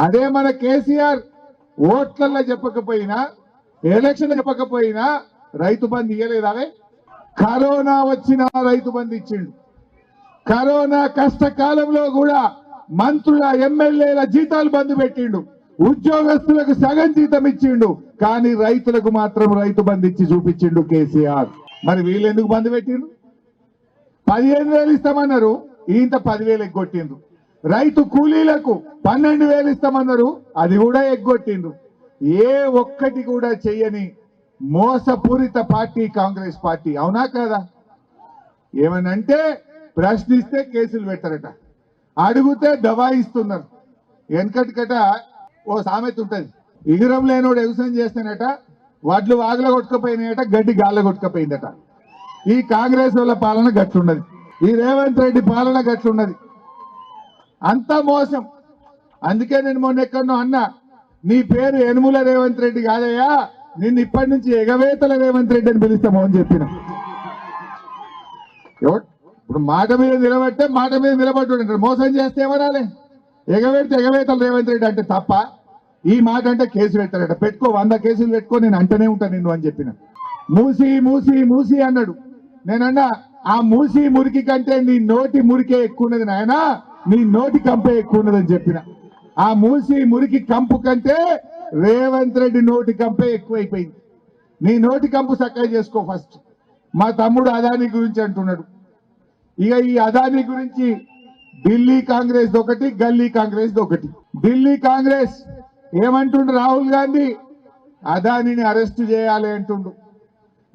అదే మన కేసీఆర్ ఓట్లల్లో చెప్పకపోయినా ఎలక్షన్ చెప్పకపోయినా రైతు బంధు ఇయ్యలేదావే. కరోనా వచ్చిన రైతు బంధు ఇచ్చిండు. కరోనా కష్టకాలంలో కూడా మంత్రుల ఎమ్మెల్యేల జీతాలు బంధు పెట్టిండు. ఉద్యోగస్తులకు సగం జీతం ఇచ్చిండు. కానీ రైతులకు మాత్రం రైతు బంధు ఇచ్చి చూపించిండు కేసీఆర్. మరి వీళ్ళు ఎందుకు బంధు పెట్టిండు? 15,000 ఇస్తామన్నారు, ఇంత 10,000 ఎగ్గొట్టిండ్రు. రైతు కూలీలకు 12,000 ఇస్తామన్నారు, అది కూడా ఎగ్గొట్టిండ్రు. ఏ ఒక్కటి కూడా చెయ్యని మోసపూరిత పార్టీ కాంగ్రెస్ పార్టీ. అవునా కాదా? ఏమనంటే ప్రశ్నిస్తే కేసులు పెట్టరట, అడిగితే దబాయిస్తున్నారు. వెనకటికట ఓ సామెత ఉంటది, ఇగురం లేనోడు వ్యవసాయం చేస్తానట, వడ్లు వాగుల కొట్టుకపోయినాయట, గడ్డి గాల్ల కొట్టుకపోయిందట. ఈ కాంగ్రెస్ వాళ్ళ పాలన గట్లున్నది, ఈ రేవంత్ రెడ్డి పాలన గట్లున్నది. అంత మోసం. అందుకే నేను మొన్న ఎక్కడో అన్నా, నీ పేరు యనుమల రేవంత్ రెడ్డి కాదయ్యా, నిన్ను ఇప్పటి నుంచి ఎగవేతల రేవంత్ రెడ్డి అని పిలుస్తామో అని చెప్పిన. ఇప్పుడు మాట మీద నిలబడితే మాట మీద నిలబడ్డాడు. మోసం చేస్తే ఏమనాలి? ఎగవేడితే ఎగవేతల రేవంత్ రెడ్డి అంటే తప్ప. ఈ మాట అంటే కేసు పెట్టారట. పెట్టుకో, 100 కేసులు పెట్టుకో, నేను అంటనే ఉంటాను నిన్ను అని చెప్పిన. మూసి మూసి మూసి అన్నాడు. నేనన్నా, ఆ మూసి మురికి కంటే నీ నోటి మురికే ఎక్కువ ఉన్నది నాయనా, నీ నోటి కంపే ఎక్కువ ఉన్నదని చెప్పిన. ఆ మూసి మురికి కంపు కంటే రేవంత్ రెడ్డి నోటి కంపే ఎక్కువైపోయింది. నీ నోటి కంపు చక్కగా చేసుకో ఫస్ట్. మా తమ్ముడు అదానీ గురించి అంటున్నాడు. ఇక ఈ అదానీ గురించి ఢిల్లీ కాంగ్రెస్ ఒకటి, గల్లీ కాంగ్రెస్ ఒకటి. ఢిల్లీ కాంగ్రెస్ ఏమంటుండు? రాహుల్ గాంధీ అదానీని అరెస్ట్ చేయాలి అంటుండు.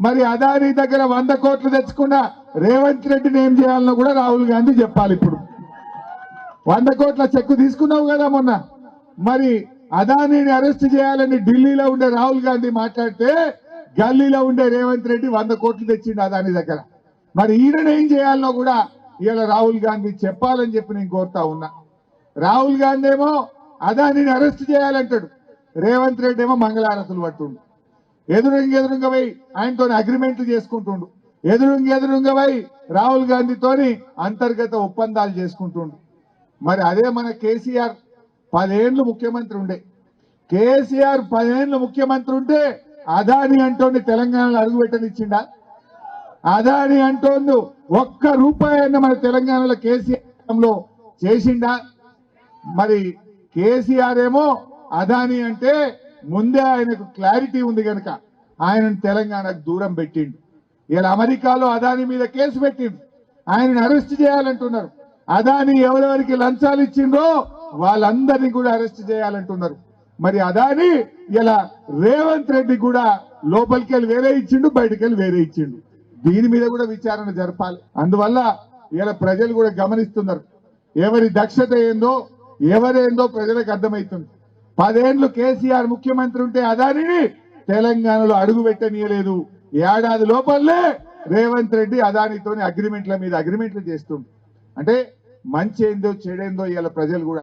మరి అదానీ దగ్గర 100 కోట్లు తెచ్చుకున్న రేవంత్ రెడ్డిని ఏం చేయాలనో కూడా రాహుల్ గాంధీ చెప్పాలి. ఇప్పుడు 100 కోట్ల చెక్కు తీసుకున్నావు కదా మొన్న, మరి అదానీని అరెస్ట్ చేయాలని ఢిల్లీలో ఉండే రాహుల్ గాంధీ మాట్లాడితే, గల్లీలో ఉండే రేవంత్ రెడ్డి 100 కోట్లు తెచ్చిండు అదానీ దగ్గర. మరి ఈయన ఏం చేయాలనో కూడా ఇలా రాహుల్ గాంధీ చెప్పాలని చెప్పి నేను కోరుతా ఉన్నా. రాహుల్ గాంధీ ఏమో అదానీని అరెస్ట్ చేయాలంటాడు, రేవంత్ రెడ్డి ఏమో మంగళారతులు పట్టుండు. ఎదురుంగా పోయి ఆయనతో అగ్రిమెంట్లు చేసుకుంటుండు. ఎదురుంగా పోయి రాహుల్ గాంధీతోని అంతర్గత ఒప్పందాలు చేసుకుంటుండు. మరి అదే మన కేసీఆర్ 10 ఏళ్ళు ముఖ్యమంత్రి ఉండే. కేసీఆర్ 10 ఏళ్ళు ముఖ్యమంత్రి ఉంటే అదానీ అంటోంది తెలంగాణలో అడుగుపెట్టనిచ్చిండా? అదానీ అంటోందు ఒక్క రూపాయి అన్న మన తెలంగాణలో కేసీఆర్ చేసిండా? మరి కేసీఆర్ ఏమో అదానీ అంటే ముందే ఆయనకు క్లారిటీ ఉంది కనుక ఆయనను తెలంగాణకు దూరం పెట్టిండు. ఇలా అమెరికాలో అదానీ మీద కేసు పెట్టిండు, ఆయనను అరెస్ట్ చేయాలంటున్నారు. అదానీ ఎవరెవరికి లంచాలు ఇచ్చిండ్రో వాళ్ళందరినీ కూడా అరెస్ట్ చేయాలంటున్నారు. మరి అదానీ ఇలా రేవంత్ రెడ్డి కూడా లోపలికి వెళ్ళి వేరే ఇచ్చిండు, బయటకు వెళ్ళి వేరే ఇచ్చిండు. దీని మీద కూడా విచారణ జరపాలి. అందువల్ల ఇలా ప్రజలు కూడా గమనిస్తున్నారు, ఎవరి దక్షత ఏందో ఎవరేందో ప్రజలకు అర్థమవుతుంది. 10 ఏళ్ళు కేసీఆర్ ముఖ్యమంత్రి ఉంటే అదానీని తెలంగాణలో అడుగు పెట్టనీయలేదు. ఏడాది లోపలే రేవంత్ రెడ్డి అదానీతోని అగ్రిమెంట్ల మీద అగ్రిమెంట్లు చేస్తుండు. అంటే మంచి ఏందో చెడేందో ఇలా ప్రజలు కూడా